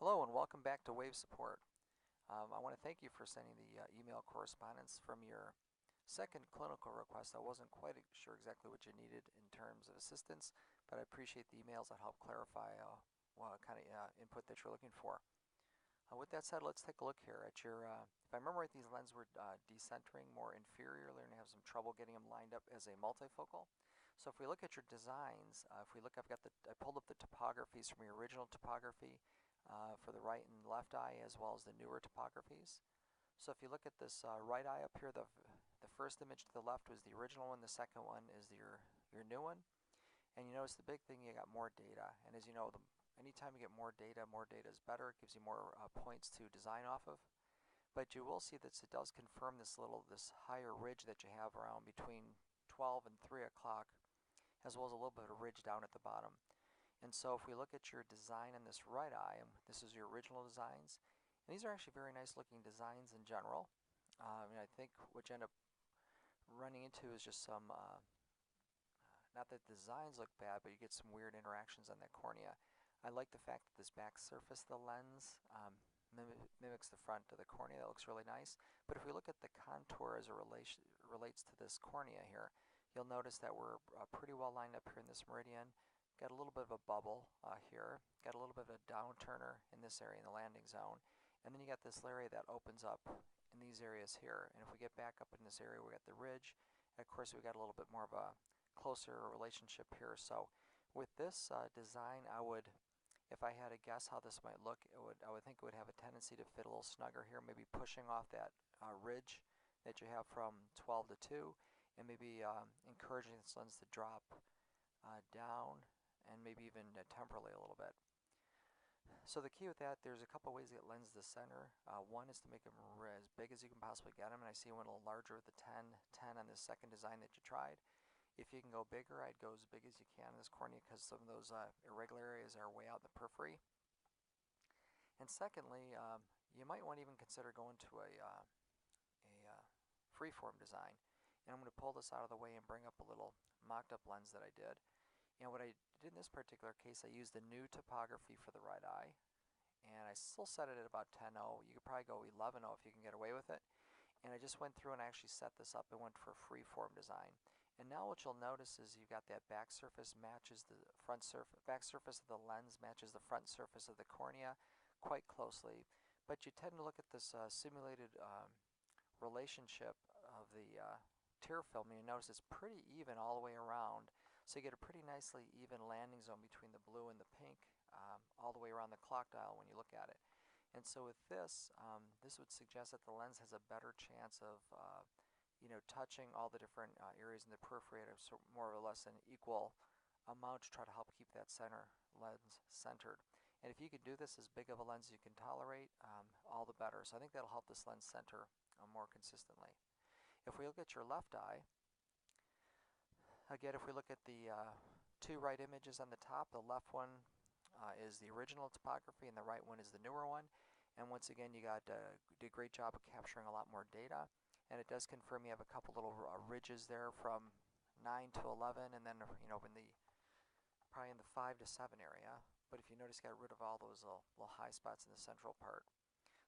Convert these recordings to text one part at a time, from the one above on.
Hello and welcome back to Wave Support. I want to thank you for sending the email correspondence from your second clinical request. I wasn't quite sure exactly what you needed in terms of assistance, but I appreciate the emails that help clarify what kind of input that you're looking for. With that said, let's take a look here at your, if I remember right, these lenses were decentering more inferiorly. You're going to have some trouble getting them lined up as a multifocal. So if we look at your designs, I pulled up the topographies from your original topography for the right and left eye, as well as the newer topographies. So if you look at this right eye up here, the first image to the left was the original one, the second one is your new one. And you notice the big thing, you got more data. And as you know, anytime you get more data is better. It gives you more points to design off of. But you will see that it does confirm this higher ridge that you have around between 12 and 3 o'clock, as well as a little bit of ridge down at the bottom. And so if we look at your design in this right eye, and this is your original designs, and these are actually very nice looking designs in general. And I think what you end up running into is just some, not that designs look bad, but you get some weird interactions on that cornea. I like the fact that this back surface of the lens mimics the front of the cornea. That looks really nice. But if we look at the contour as it relates to this cornea here, you'll notice that we're pretty well lined up here in this meridian. Got a little bit of a bubble here. Got a little bit of a downturner in this area in the landing zone. And then you got this area that opens up in these areas here. And if we get back up in this area, we got the ridge. And of course, we got a little bit more of a closer relationship here. So with this design, if I had to guess how this might look, I would think it would have a tendency to fit a little snugger here, maybe pushing off that ridge that you have from 12 to 2, and maybe encouraging this lens to drop down and maybe even temporally a little bit. So the key with that, there's a couple ways to get lenses to center. One is to make them as big as you can possibly get them, and I see one a little larger with the 10 on this second design that you tried. If you can go bigger, I'd go as big as you can in this cornea because some of those irregular areas are way out in the periphery. And secondly, you might want to even consider going to a freeform design. And I'm going to pull this out of the way and bring up a little mocked up lens that I did. And what I did in this particular case, I used the new topography for the right eye. And I still set it at about 10.0. You could probably go 11.0 if you can get away with it. And I just went through and actually set this up and went for a freeform design. And now what you'll notice is you've got that back surface matches the front surface, back surface of the lens matches the front surface of the cornea quite closely. But you tend to look at this simulated relationship of the tear film, and you notice it's pretty even all the way around. So you get a pretty nicely even landing zone between the blue and the pink all the way around the clock dial when you look at it. And so with this, this would suggest that the lens has a better chance of touching all the different areas in the periphery at a more or less an equal amount to try to help keep that center lens centered. And if you can do this as big of a lens as you can tolerate, all the better. So I think that'll help this lens center more consistently. If we look at your left eye, again, if we look at the two right images on the top, the left one is the original topography and the right one is the newer one. And once again, you did a great job of capturing a lot more data. And it does confirm you have a couple little ridges there from 9 to 11, and then probably in the 5 to 7 area. But if you notice, got rid of all those little high spots in the central part.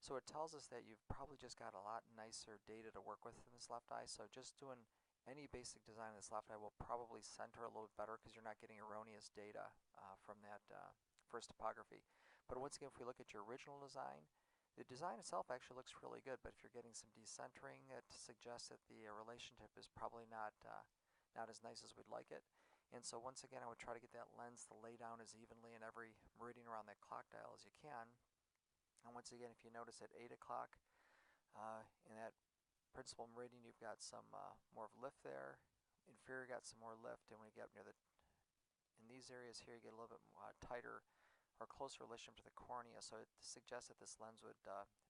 So it tells us that you've probably just got a lot nicer data to work with in this left eye. So just doing any basic design in this left eye will probably center a little bit better because you're not getting erroneous data from that first topography. But once again, if we look at your original design, the design itself actually looks really good, but if you're getting some decentering, it suggests that the relationship is probably not as nice as we'd like it. And so once again, I would try to get that lens to lay down as evenly in every meridian around that clock dial as you can. And once again, if you notice at 8 o'clock in that principal meridian, you've got some more of lift there. Inferior got some more lift, and when you get up near in these areas here, you get a little bit tighter or closer relationship to the cornea. So it suggests that this lens would,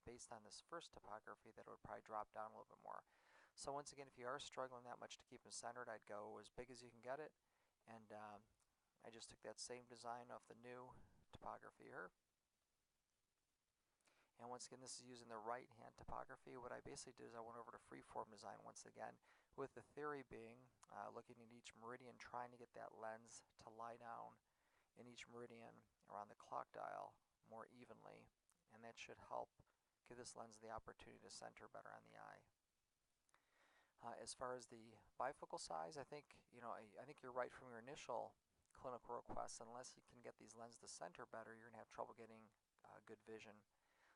based on this first topography, that it would probably drop down a little bit more. So once again, if you are struggling that much to keep them centered, I'd go as big as you can get it. And I just took that same design off the new topography here. And once again, this is using the right-hand topography. What I basically did is I went over to freeform design once again, with the theory being looking at each meridian, trying to get that lens to lie down in each meridian around the clock dial more evenly, and that should help give this lens the opportunity to center better on the eye. As far as the bifocal size, I think I think you're right from your initial clinical requests. Unless you can get these lenses to center better, you're gonna have trouble getting good vision.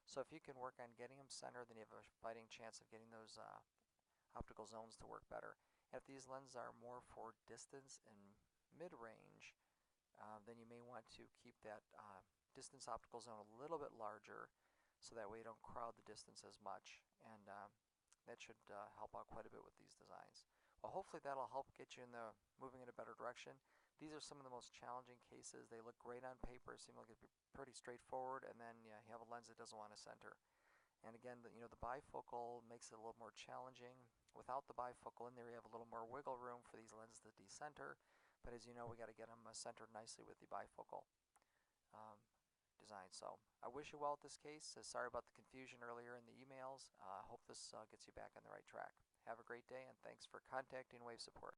So if you can work on getting them centered, then you have a fighting chance of getting those optical zones to work better. And if these lenses are more for distance and mid-range, then you may want to keep that distance optical zone a little bit larger, so that way you don't crowd the distance as much, and that should help out quite a bit with these designs. Well, hopefully that'll help get you moving in a better direction. These are some of the most challenging cases. They look great on paper, seem like it'd be pretty straightforward, and then you have a lens that doesn't want to center. And again, the bifocal makes it a little more challenging. Without the bifocal in there, you have a little more wiggle room for these lenses to decenter. But as you know, we got to get them centered nicely with the bifocal design. So I wish you well with this case. Sorry about the confusion earlier in the emails. I hope this gets you back on the right track. Have a great day, and thanks for contacting Wave Support.